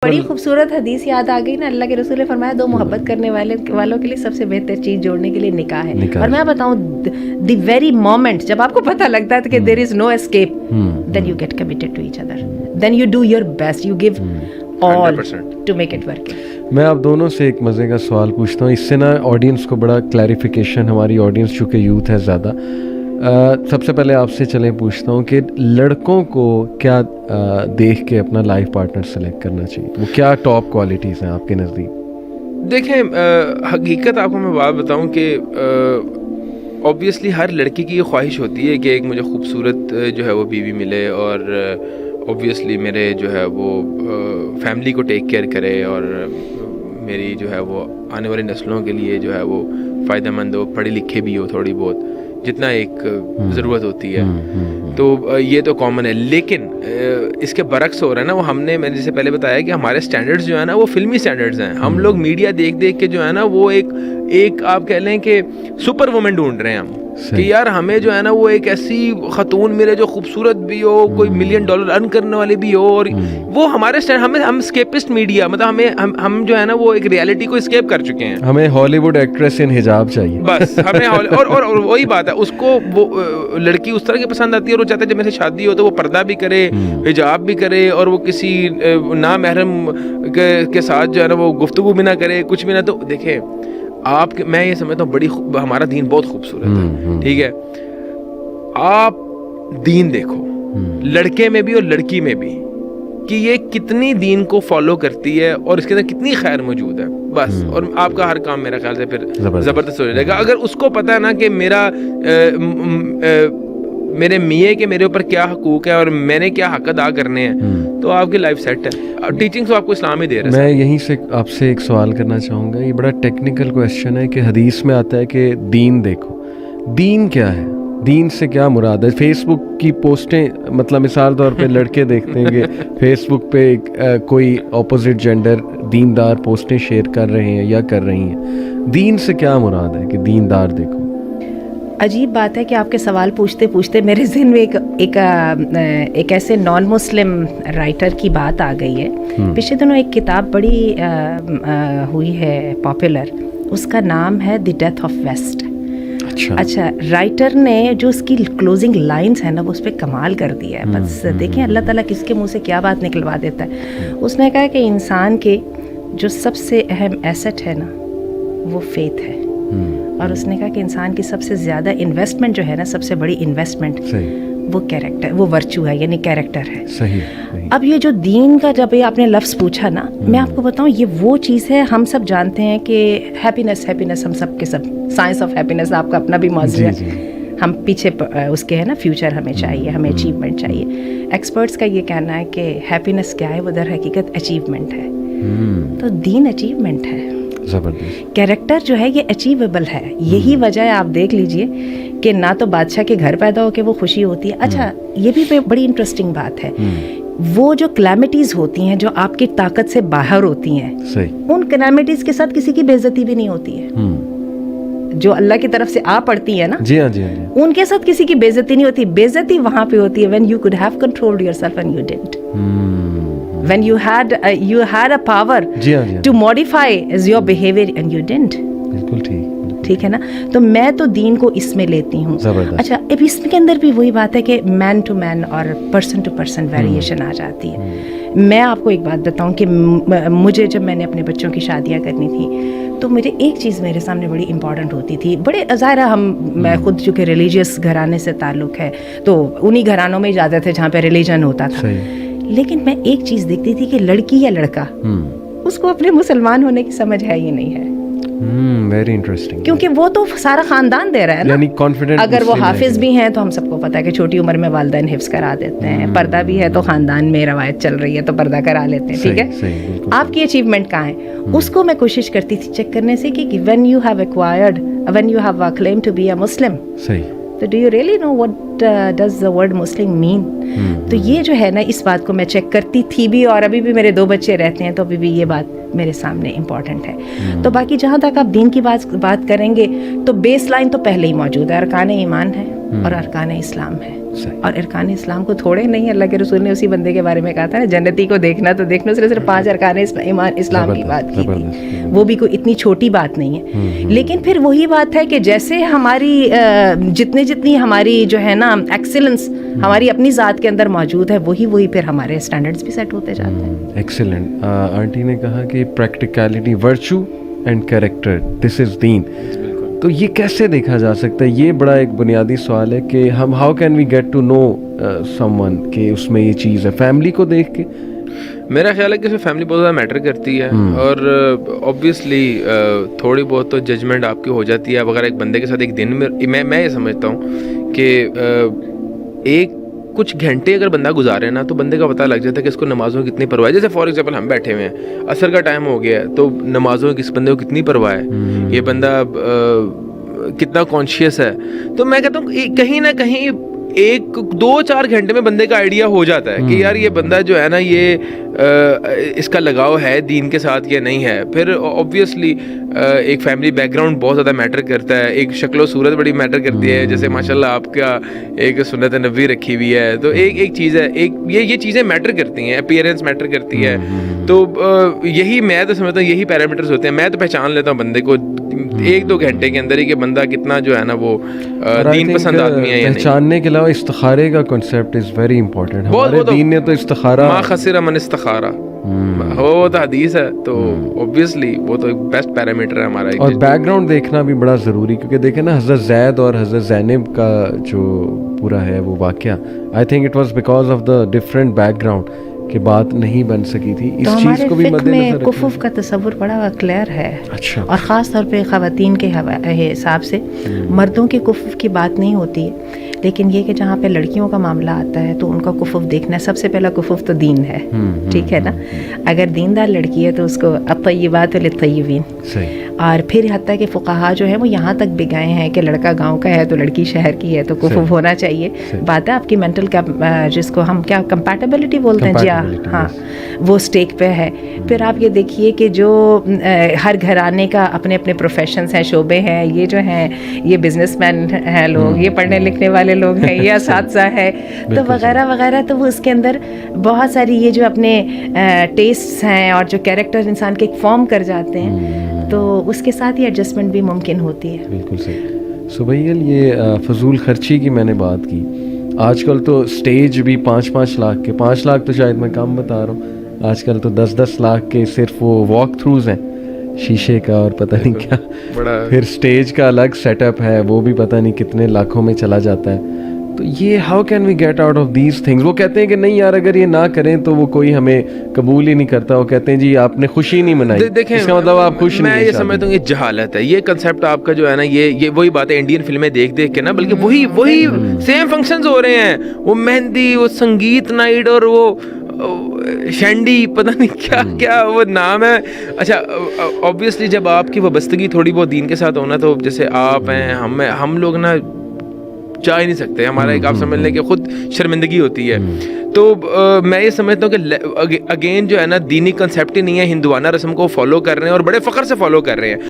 بڑی خوبصورت حدیث یاد آ گئی نا, اللہ کے رسول نے فرمایا دو محبت کرنے والوں کے لیے سب سے بہتر چیز جوڑنے کے لیے نکاح ہے. اور میں بتاؤں دی ویری مومنٹ جب آپ کو پتہ لگتا ہے کہ there is no escape, then you get committed to each other, then you do your best, you give all to make it work. میں آپ دونوں سے ایک مزے کا سوال پوچھتا ہوں, اس سے نا آڈینس کو بڑا کلیریفیکیشن, ہماری آڈینس چونکہ یوتھ ہے زیادہ, سب سے پہلے آپ سے چلیں پوچھتا ہوں کہ لڑکوں کو کیا دیکھ کے اپنا لائف پارٹنر سلیکٹ کرنا چاہیے, وہ کیا ٹاپ کوالٹیز ہیں آپ کے نزدیک؟ دیکھیں حقیقت آپ کو میں بات بتاؤں کہ اوبویسلی ہر لڑکی کی یہ خواہش ہوتی ہے کہ ایک مجھے خوبصورت جو ہے وہ بیوی ملے, اور اوبویسلی میرے جو ہے وہ فیملی کو ٹیک کیئر کرے, اور میری جو ہے وہ آنے والی نسلوں کے لیے جو ہے وہ فائدہ مند ہو, پڑھے لکھے بھی ہو تھوڑی بہت, جتنا ایک ضرورت ہوتی ہے. تو یہ تو کامن ہے. لیکن اس کے برعکس ہو رہا ہے نا, وہ ہم نے میں جیسے پہلے بتایا کہ ہمارے سٹینڈرڈز جو ہے نا وہ فلمی سٹینڈرڈز ہیں. ہم لوگ میڈیا دیکھ دیکھ کے جو ہے نا وہ ایک آپ کہہ لیں کہ سپر وومن ڈھونڈ رہے ہیں ہم, کہ یار ہمیں جو ہے نا وہ ایک ایسی خاتون ملے جو خوبصورت بھی ہو, کوئی $1 ملین ارن کرنے والی بھی ہو, اور وہ ہمارے ہم اسکیپسٹ میڈیا, مطلب ہم جو ہے نا وہ ایک ریالٹی کو اسکیپ کر چکے ہیں. ہمیں ہالی ووڈ ایکٹریس ان حجاب چاہیے بس, ہمیں اور وہی بات ہے, اس کو وہ لڑکی اس طرح کی پسند آتی ہے, اور وہ چاہتے ہیں جب میرے سے شادی ہو تو وہ پردہ بھی کرے, حجاب بھی کرے, اور وہ کسی نامحرم کے ساتھ جو ہے نا وہ گفتگو بھی نہ کرے, کچھ بھی نہ. تو دیکھیں میں یہ سمجھتا ہوں بڑی ہمارا دین بہت خوبصورت ہے, ٹھیک ہے, آپ دین دیکھو لڑکے میں بھی اور لڑکی میں بھی, کہ یہ کتنی دین کو فالو کرتی ہے اور اس کے اندر کتنی خیر موجود ہے, بس. اور آپ کا ہر کام میرا خیال سے پھر زبردست ہو جائے گا. اگر اس کو پتہ ہے نا کہ میرے میاں کے میرے اوپر کیا حقوق ہے اور میں نے کیا حق ادا کرنے ہیں, تو آپ کی لائف سیٹ ہے. ٹیچنگ تو آپ کو اسلام ہی دے رہا ہے. میں یہیں سے آپ سے ایک سوال کرنا چاہوں گا, یہ بڑا ٹیکنیکل کویسچن ہے کہ حدیث میں آتا ہے کہ دین دیکھو, دین کیا ہے, دین سے کیا مراد ہے؟ فیس بک کی پوسٹیں, مطلب مثال طور پہ لڑکے دیکھتے ہیں کہ فیس بک پہ کوئی اپوزٹ جینڈر دیندار پوسٹیں شیئر کر رہے ہیں یا کر رہی ہیں, دین سے کیا مراد ہے کہ دیندار دیکھو؟ عجیب بات ہے کہ آپ کے سوال پوچھتے پوچھتے میرے ذہن میں ایک ایسے نان مسلم رائٹر کی بات آ گئی ہے. پچھلے دنوں ایک کتاب بڑی ہوئی ہے پاپولر, اس کا نام ہے دی ڈیتھ آف ویسٹ. اچھا, رائٹر نے جو اس کی کلوزنگ لائنز ہیں نا وہ اس پہ کمال کر دیا ہے. بس دیکھیں اللہ تعالیٰ کس کے منہ سے کیا بات نکلوا دیتا ہے. اس نے کہا کہ انسان کے جو سب سے اہم ایسٹ ہے نا وہ فیتھ ہے, اور اس نے کہا کہ انسان کی سب سے زیادہ انویسٹمنٹ جو ہے نا, سب سے بڑی انویسٹمنٹ وہ کیریکٹر, وہ ورچو ہے, یعنی کیریکٹر ہے. صحیح. اب یہ جو دین کا جب یہ آپ نے لفظ پوچھا نا, میں آپ کو بتاؤں یہ وہ چیز ہے, ہم سب جانتے ہیں کہ ہیپینس ہم سب کے سب, سائنس آف ہیپینس آپ کا اپنا بھی موضوع ہے, ہم پیچھے اس کے ہے نا فیوچر ہمیں چاہیے, ہمیں اچیومنٹ چاہیے. ایکسپرٹس کا یہ کہنا ہے کہ ہیپینس کیا ہے, وہ در حقیقت اچیومنٹ ہے. تو دین اچیومنٹ ہے, کیریکٹر جو ہے یہ اچیویبل ہے. یہی وجہ ہے, آپ دیکھ لیجئے کہ نہ تو بادشاہ کے گھر پیدا ہو کے وہ خوشی ہوتی ہے. اچھا, یہ بھی بڑی انٹرسٹنگ بات ہے, وہ جو کلیمٹیز ہوتی ہیں جو آپ کی طاقت سے باہر ہوتی ہیں, ان کلیمٹیز کے ساتھ کسی کی بے عزتی بھی نہیں ہوتی ہے. جو اللہ کی طرف سے آپ پڑھتی ہیں نا, جی ہاں, ان کے ساتھ کسی کی بے عزتی نہیں ہوتی. بے عزتی وہاں پہ ہوتی ہے when you could have controlled yourself and you didn't. When you had a power to modify your behavior and you didn't. بالکل ٹھیک ہے نا. تو میں تو دین کو اس میں لیتی ہوں. اچھا, اب اس کے اندر بھی وہی بات ہے کہ مین ٹو مین اور پرسن ٹو پرسن ویریشن آ جاتی ہے. میں آپ کو ایک بات بتاؤں کہ مجھے جب میں نے اپنے بچوں کی شادیاں کرنی تھی تو مجھے ایک چیز میرے سامنے بڑی امپورٹنٹ ہوتی تھی. بڑے ظاہر میں خود چونکہ ریلیجیس گھرانے سے تعلق ہے تو انہی گھرانوں میں اجازت ہے جہاں پہ ریلیجن ہوتا تھا. لیکن میں ایک چیز دیکھتی تھی کہ لڑکی یا لڑکا, اس کو اپنے مسلمان ہونے کی سمجھ ہے ہی نہیں ہے. Very interesting. کیونکہ وہ تو سارا خاندان دے رہا ہے نا, یعنی کانفیڈنٹ. اگر وہ حافظ بھی ہیں تو ہم سب کو پتہ ہے کہ چھوٹی عمر میں والدین حفظ کرا دیتے ہیں. پردہ بھی ہے تو خاندان میں روایت چل رہی ہے تو پردہ کرا لیتے ہیں. ٹھیک ہے, آپ کی اچیومنٹ کہاں ہے, اس کو میں کوشش کرتی تھی چیک کرنے سے کہ when you have a claim to be a Muslim, تو do you really know what does the word Muslim mean? تو یہ جو ہے نا, اس بات کو میں چیک کرتی تھی بھی, اور ابھی بھی میرے 2 بچے رہتے ہیں تو ابھی بھی یہ بات میرے سامنے امپورٹنٹ ہے. تو باقی جہاں تک آپ دین کی بات کریں گے تو بیس لائن تو پہلے ہی موجود ہے, ارکان ایمان ہے اور ارکان اسلام ہے. اور ارکان اسلام کو تھوڑے نہیں, اللہ کے رسول نے اسی بندے کے بارے میں کہا تھا نا, جنتی کو دیکھنا تو دیکھنا, صرف 5 ارکان اسلام کی بات کی تھی, وہ بھی کوئی اتنی چھوٹی بات نہیں ہے. لیکن پھر وہی بات ہے کہ جیسے ہماری جتنی ہماری جو ہے نا ایکسیلنس ہماری اپنی ذات کے اندر موجود ہے, وہی پھر ہمارے اسٹینڈرڈس بھی سیٹ ہوتے جاتے ہیں. ایکسیلنٹ. آنٹی نے کہا کہ پریکٹیکلٹی, ورچو اینڈ کیریکٹر, دس از دین. تو یہ کیسے دیکھا جا سکتا ہے؟ یہ بڑا ایک بنیادی سوال ہے کہ ہم how can we get to know someone کہ اس میں یہ چیز ہے. فیملی کو دیکھ کے میرا خیال ہے کہ اس میں فیملی بہت زیادہ میٹر کرتی ہے, اور اوبویسلی تھوڑی بہت تو ججمنٹ آپ کی ہو جاتی ہے. اب اگر ایک بندے کے ساتھ ایک دن میں یہ سمجھتا ہوں کہ ایک کچھ گھنٹے اگر بندہ گزارے نا تو بندے کا پتہ لگ جاتا ہے کہ اس کو نمازوں کی کتنی پرواہ ہے. جیسے فار ایگزامپل ہم بیٹھے ہوئے ہیں, عصر کا ٹائم ہو گیا ہے, تو نمازوں کی اس بندے کو کتنی پرواہ ہے, یہ بندہ کتنا کانشیس ہے. تو میں کہتا ہوں کہیں نہ کہیں 1-2-4 گھنٹے میں بندے کا آئیڈیا ہو جاتا ہے کہ یار یہ بندہ جو ہے نا یہ اس کا لگاؤ ہے دین کے ساتھ یا نہیں ہے. پھر اوبویسلی ایک فیملی بیک گراؤنڈ بہت زیادہ میٹر کرتا ہے, ایک شکل و صورت بڑی میٹر کرتی ہے. جیسے ماشاءاللہ آپ کا ایک سنت نبوی رکھی ہوئی ہے, تو ایک چیز ہے, یہ چیزیں میٹر کرتی ہیں, اپیئرنس میٹر کرتی ہے. تو یہی میں تو سمجھتا ہوں یہی پیرامیٹرز ہوتے ہیں. میں تو پہچان لیتا ہوں بندے کو 1-2 گھنٹے کے اندر ہی کہ بندہ کتنا جو ہے نا وہ دین پسند آدمی ہے یا نہیں. پہچاننے کے علاوہ استخارے کا کنسیپٹ از ویری امپورٹنٹ. ہمارے دین نے تو استخارہ, ما خسر من استخارہ, وہ تو حدیث ہے, تو اوبویسلی وہ تو ایک بیسٹ پیرامیٹر ہے ہمارا. اور بیک گراؤنڈ دیکھنا بھی بڑا ضروری, کیونکہ دیکھیں نا حضرت زید اور حضرت زینب کا جو پورا ہے وہ واقعہ, I think it was because of the different back ground کہ بات نہیں بن سکی تھی. اس چیز کو بھی مد نظر کفف کا تصور بڑا کلیئر ہے. اچھا. اور خاص طور پہ خواتین کے حساب سے مردوں کے کفف کی بات نہیں ہوتی ہے, لیکن یہ کہ جہاں پہ لڑکیوں کا معاملہ آتا ہے تو ان کا کفف دیکھنا, سب سے پہلا کفف تو دین ہے. ٹھیک ہے نا, اگر دیندار لڑکی ہے تو اس کو الطیبات للطیبین. صحیح. اور پھر حتیٰ کہ فقہا جو ہے وہ یہاں تک بھی گئے ہیں کہ لڑکا گاؤں کا ہے تو لڑکی شہر کی ہے تو کفف ہونا چاہیے. بات ہے آپ کی مینٹل جس کو ہم کیا کمپیٹیبلٹی بولتے ہیں, جی ہاں, وہ اسٹیک پہ ہے. پھر آپ یہ دیکھیے کہ جو ہر گھرانے کا اپنے اپنے پروفیشنز ہیں, شعبے ہیں, یہ جو ہیں یہ بزنس مین ہیں لوگ, یہ پڑھنے لکھنے والے لوگ ہیں, یہ اساتذہ ہے, تو وغیرہ وغیرہ. تو وہ اس کے اندر بہت ساری یہ جو اپنے ٹیسٹس ہیں اور جو کیریکٹر انسان کے فارم کر جاتے ہیں, تو اس کے ساتھ ہی ایڈجسٹمنٹ بھی ممکن ہوتی ہے. بالکل صحیح. سبیل, یہ فضول خرچی کی میں نے بات کی, آج کل تو اسٹیج بھی 5-5 لاکھ کے, 5 لاکھ تو شاید میں کم بتا رہا ہوں, آج کل تو 10-10 لاکھ کے صرف وہ واک تھروز ہیں شیشے کا اور پتہ نہیں کیا. پھر اسٹیج کا الگ سیٹ اپ ہے, وہ بھی پتہ نہیں کتنے لاکھوں میں چلا جاتا ہے. تو یہ how can we get out of these things? وہ کہتے ہیں کہ نہیں یار اگر یہ نہ کریں تو وہ کوئی ہمیں قبول ہی نہیں کرتا. وہ کہتے ہیں جی آپ نے خوشی نہیں منائی, اس کا مطلب آپ خوش نہیں. میں یہ سمجھتا ہوں یہ جہالت ہے. یہ کنسیپٹ آپ کا جو ہے نا یہ وہی بات ہے انڈین فلمیں دیکھ کے نا, بلکہ وہی سیم فنکشنز ہو رہے ہیں, وہ مہندی, وہ سنگیت نائٹ, اور وہ شینڈی, پتہ نہیں کیا وہ نام ہے. اچھا, اوبویسلی جب آپ کی وابستگی تھوڑی بہت دین کے ساتھ ہونا, تو جیسے آپ ہیں, ہم لوگ نا چاہ ہی نہیں سکتے, ہمارا ایک آپ سمجھ لیں کہ خود شرمندگی ہوتی ہے. تو میں یہ سمجھتا ہوں کہ اگین جو ہے نا دینی کنسیپٹ ہی نہیں ہے, ہندوانہ رسم کو فالو کر رہے ہیں اور بڑے فخر سے فالو کر رہے ہیں.